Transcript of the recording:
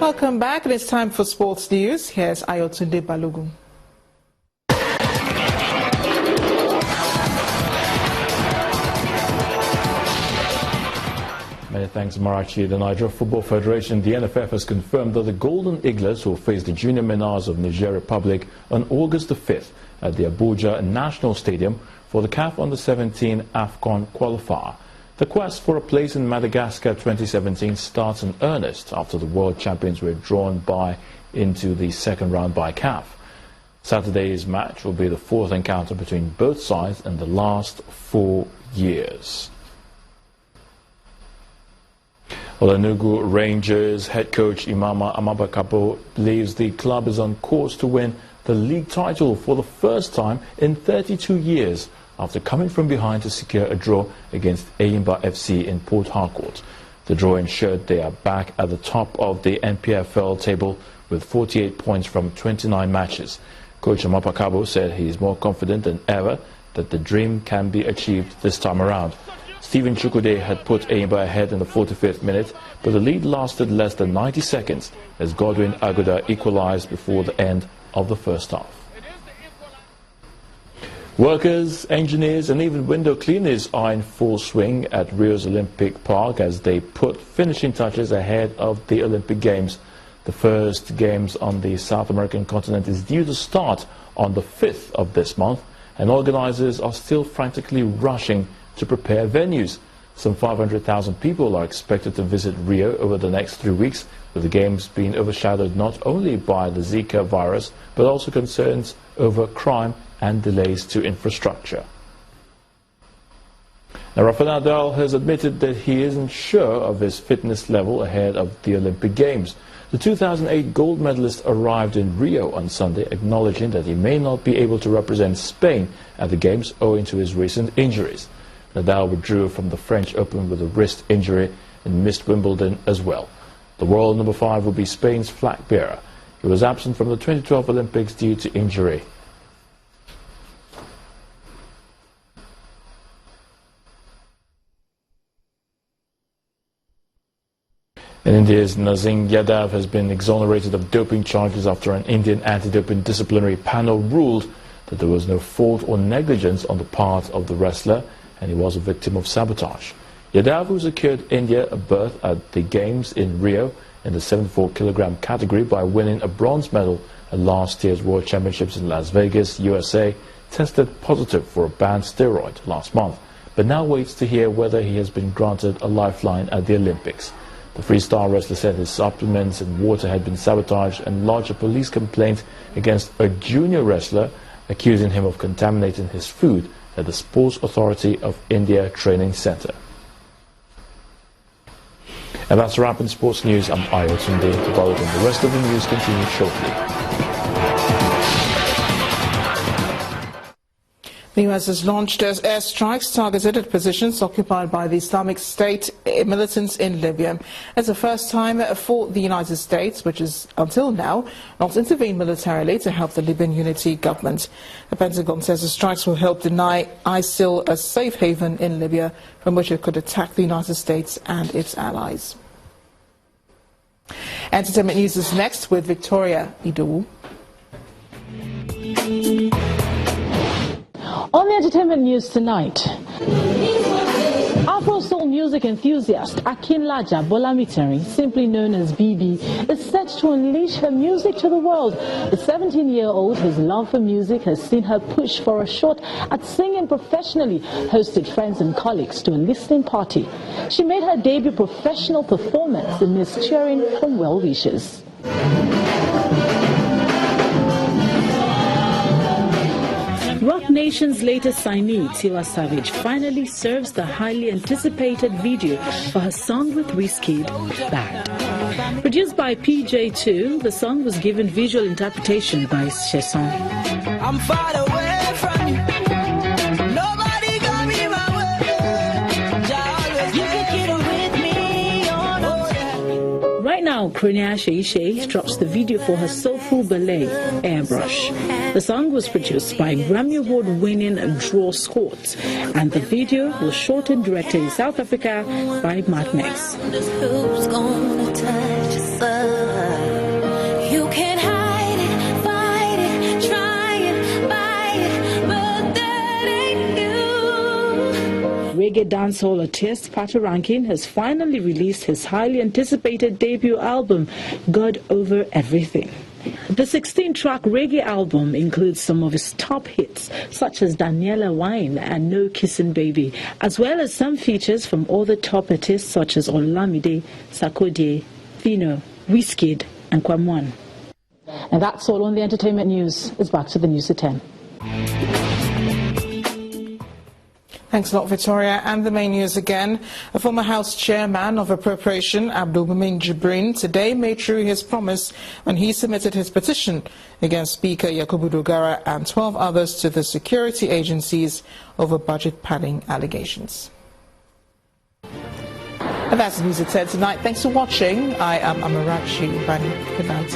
Welcome back. It's time for sports news. Here's Ayotunde Balogun. Many thanks, Marachi. The Nigeria Football Federation, the NFF, has confirmed that the Golden Eaglets will face the Junior Menas of Niger Republic on August the 5th at the Abuja National Stadium for the CAF Under-17 AFCON qualifier. The quest for a place in Madagascar 2017 starts in earnest after the world champions were drawn into the second round by CAF. Saturday's match will be the fourth encounter between both sides in the last 4 years. Well, Enugu Rangers head coach Imama Amabakabo believes the club is on course to win the league title for the first time in 32 years after coming from behind to secure a draw against Eyimba FC in Port Harcourt. The draw ensured they are back at the top of the NPFL table with 48 points from 29 matches. Coach Amabakabo said he is more confident than ever that the dream can be achieved this time around. Stephen Chukwude had put Eyimba ahead in the 45th minute, but the lead lasted less than 90 seconds as Godwin Aguda equalized before the end of the first half. Workers, engineers and even window cleaners are in full swing at Rio's Olympic Park as they put finishing touches ahead of the Olympic Games. The first Games on the South American continent is due to start on the 5th of this month, and organizers are still frantically rushing to prepare venues. Some 500,000 people are expected to visit Rio over the next 3 weeks, with the Games being overshadowed not only by the Zika virus, but also concerns over crime and delays to infrastructure. Now, Rafael Nadal has admitted that he isn't sure of his fitness level ahead of the Olympic Games. The 2008 gold medalist arrived in Rio on Sunday, acknowledging that he may not be able to represent Spain at the Games owing to his recent injuries. Nadal withdrew from the French Open with a wrist injury and missed Wimbledon as well. The world number 5 will be Spain's flag bearer. He was absent from the 2012 Olympics due to injury. In India's Nazim Yadav has been exonerated of doping charges after an Indian anti-doping disciplinary panel ruled that there was no fault or negligence on the part of the wrestler and he was a victim of sabotage. Yadav, who secured India a berth at the Games in Rio in the 74-kilogram category by winning a bronze medal at last year's World Championships in Las Vegas, USA, tested positive for a banned steroid last month, but now waits to hear whether he has been granted a lifeline at the Olympics. The freestyle wrestler said his supplements and water had been sabotaged and lodged a police complaint against a junior wrestler, accusing him of contaminating his food at the Sports Authority of India Training Center. And that's a wrap in sports news. I'm Ayotunde Balogun. The rest of the news continues shortly. The U.S. has launched airstrikes targeted at positions occupied by the Islamic State militants in Libya. It's the first time for the United States, which has until now not intervened militarily to help the Libyan unity government. The Pentagon says the strikes will help deny ISIL a safe haven in Libya from which it could attack the United States and its allies. Entertainment news is next with Victoria Idowu. On the entertainment news tonight, Afro soul music enthusiast Akinlaja Bolamiteri, simply known as BB, is set to unleash her music to the world. The 17-year-old, whose love for music has seen her push for a shot at singing professionally, hosted friends and colleagues to a listening party. She made her debut professional performance amidst cheering from well-wishers. Rock Nation's latest signee, Tiwa Savage, finally serves the highly anticipated video for her song with Wizkid, Bad. Produced by PJ2, the song was given visual interpretation by Chesson. I'm far away from you. Nobody got me my way. You can get with me on. Right now, Kronia Sheishe drops the video for her soulful ballet, Airbrush. The song was produced by Grammy Award-winning Draw Scott, and the video was shot and directed in South Africa by Mad Max. Who's gonna touch us up? You can't hide it, fight it, try it, bite it, but that ain't you. Reggae dancehall artist Pata Rankin has finally released his highly anticipated debut album, God Over Everything. The 16-track reggae album includes some of his top hits, such as Daniela Wine and No Kissin' Baby, as well as some features from other top artists such as Olamide, Sarkodie, Fino, Wizkid, and Kwamwan. And that's all on the entertainment news. It's back to the news at 10. Thanks a lot, Victoria. And the main news again. A former House Chairman of Appropriation, Abdul Mumin Jibrin, today made true his promise when he submitted his petition against Speaker Yakubu Dogara and 12 others to the security agencies over budget padding allegations. And that's the news at 10 tonight. Thanks for watching. I am Amarachi Bani. Good night.